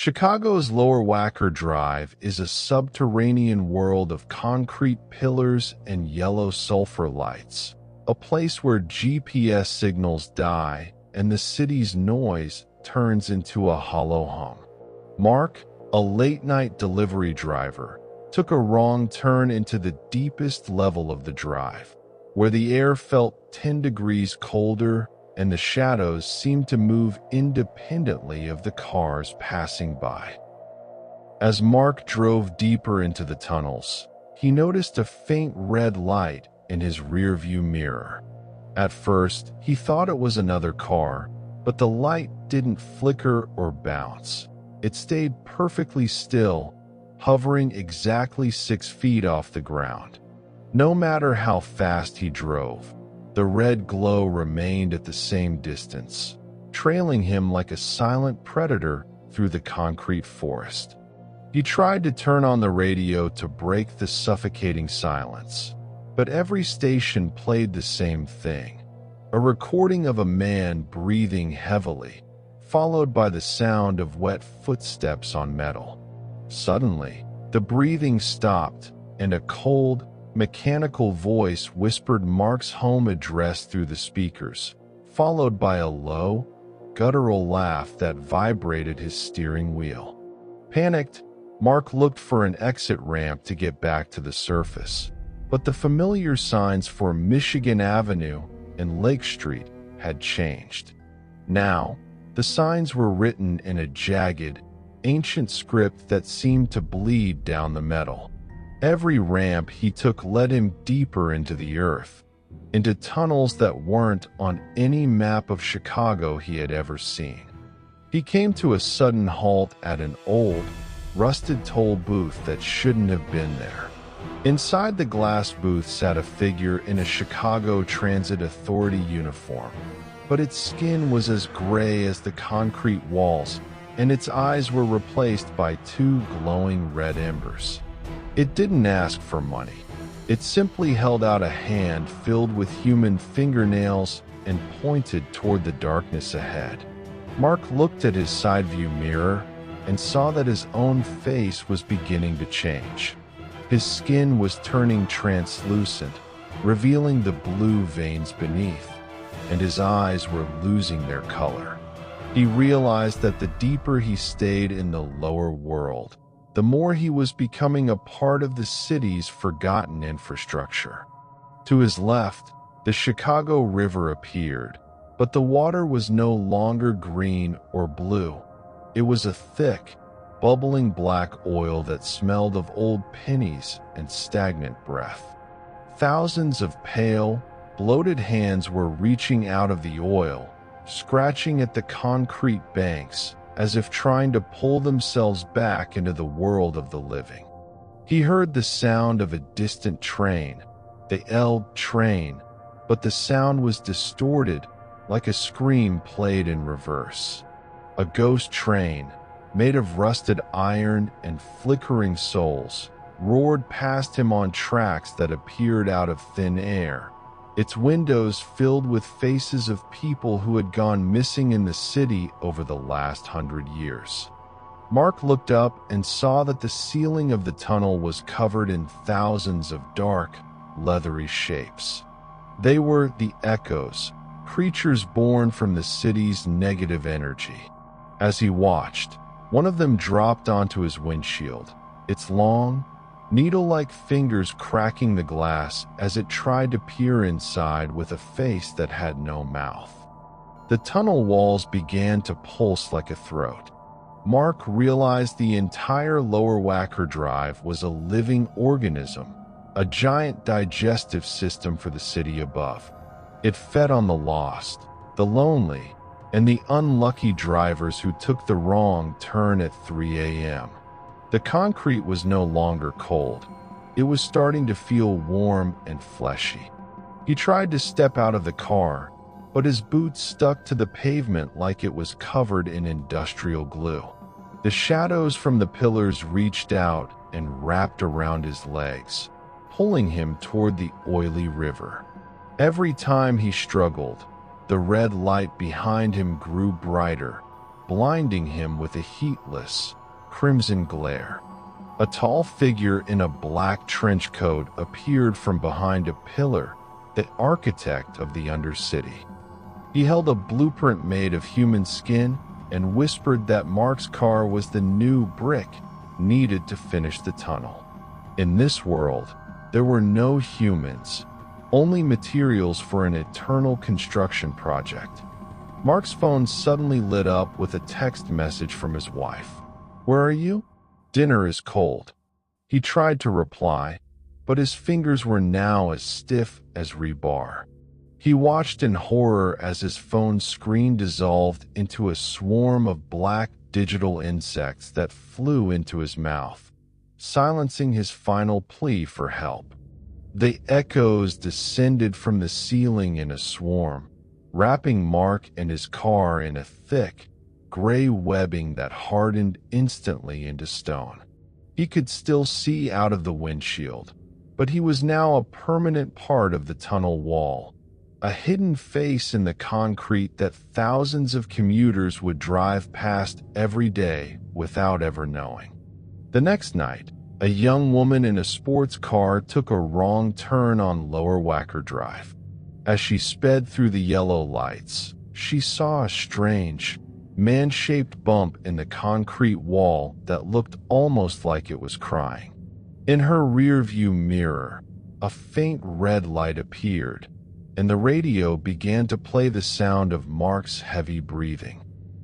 Chicago's Lower Wacker Drive is a subterranean world of concrete pillars and yellow sulfur lights, a place where GPS signals die and the city's noise turns into a hollow hum. Mark, a late-night delivery driver, took a wrong turn into the deepest level of the drive, where the air felt 10 degrees colder and the shadows seemed to move independently of the cars passing by. As Mark drove deeper into the tunnels, he noticed a faint red light in his rearview mirror. At first, he thought it was another car, but the light didn't flicker or bounce. It stayed perfectly still, hovering exactly 6 feet off the ground. No matter how fast he drove, the red glow remained at the same distance, trailing him like a silent predator through the concrete forest. He tried to turn on the radio to break the suffocating silence, but every station played the same thing, a recording of a man breathing heavily, followed by the sound of wet footsteps on metal. Suddenly, the breathing stopped, and a cold, mechanical voice whispered Mark's home address through the speakers, followed by a low, guttural laugh that vibrated his steering wheel. Panicked, Mark looked for an exit ramp to get back to the surface, but the familiar signs for Michigan Avenue and Lake Street had changed. Now, the signs were written in a jagged, ancient script that seemed to bleed down the metal. Every ramp he took led him deeper into the earth, into tunnels that weren't on any map of Chicago he had ever seen. He came to a sudden halt at an old, rusted toll booth that shouldn't have been there. Inside the glass booth sat a figure in a Chicago Transit Authority uniform, but its skin was as gray as the concrete walls, and its eyes were replaced by 2 glowing red embers. It didn't ask for money. It simply held out a hand filled with human fingernails and pointed toward the darkness ahead. Mark looked at his side view mirror and saw that his own face was beginning to change. His skin was turning translucent, revealing the blue veins beneath, and his eyes were losing their color. He realized that the deeper he stayed in the lower world, the more he was becoming a part of the city's forgotten infrastructure. To his left, the Chicago River appeared, but the water was no longer green or blue. It was a thick, bubbling black oil that smelled of old pennies and stagnant breath. Thousands of pale, bloated hands were reaching out of the oil, scratching at the concrete banks, as if trying to pull themselves back into the world of the living. He heard the sound of a distant train, the L train, but the sound was distorted, like a scream played in reverse. A ghost train, made of rusted iron and flickering souls, roared past him on tracks that appeared out of thin air, its windows filled with faces of people who had gone missing in the city over the last 100 years. Mark looked up and saw that the ceiling of the tunnel was covered in thousands of dark, leathery shapes. They were the echoes, creatures born from the city's negative energy. As he watched, one of them dropped onto his windshield, its long, needle-like fingers cracking the glass as it tried to peer inside with a face that had no mouth. The tunnel walls began to pulse like a throat. Mark realized the entire Lower Wacker Drive was a living organism, a giant digestive system for the city above. It fed on the lost, the lonely, and the unlucky drivers who took the wrong turn at 3 a.m. The concrete was no longer cold. It was starting to feel warm and fleshy. He tried to step out of the car, but his boots stuck to the pavement like it was covered in industrial glue. The shadows from the pillars reached out and wrapped around his legs, pulling him toward the oily river. Every time he struggled, the red light behind him grew brighter, blinding him with a heatless, crimson glare. A tall figure in a black trench coat appeared from behind a pillar, the architect of the Undercity. He held a blueprint made of human skin and whispered that Mark's car was the new brick needed to finish the tunnel. In this world, there were no humans, only materials for an eternal construction project. Mark's phone suddenly lit up with a text message from his wife. "Where are you? Dinner is cold." He tried to reply, but his fingers were now as stiff as rebar. He watched in horror as his phone's screen dissolved into a swarm of black digital insects that flew into his mouth, silencing his final plea for help. The echoes descended from the ceiling in a swarm, wrapping Mark and his car in a thick, gray webbing that hardened instantly into stone. He could still see out of the windshield, but he was now a permanent part of the tunnel wall, a hidden face in the concrete that thousands of commuters would drive past every day without ever knowing. The next night, a young woman in a sports car took a wrong turn on Lower Wacker Drive. As she sped through the yellow lights, she saw a strange, man-shaped bump in the concrete wall that looked almost like it was crying. In her rearview mirror, a faint red light appeared, and the radio began to play the sound of Mark's heavy breathing.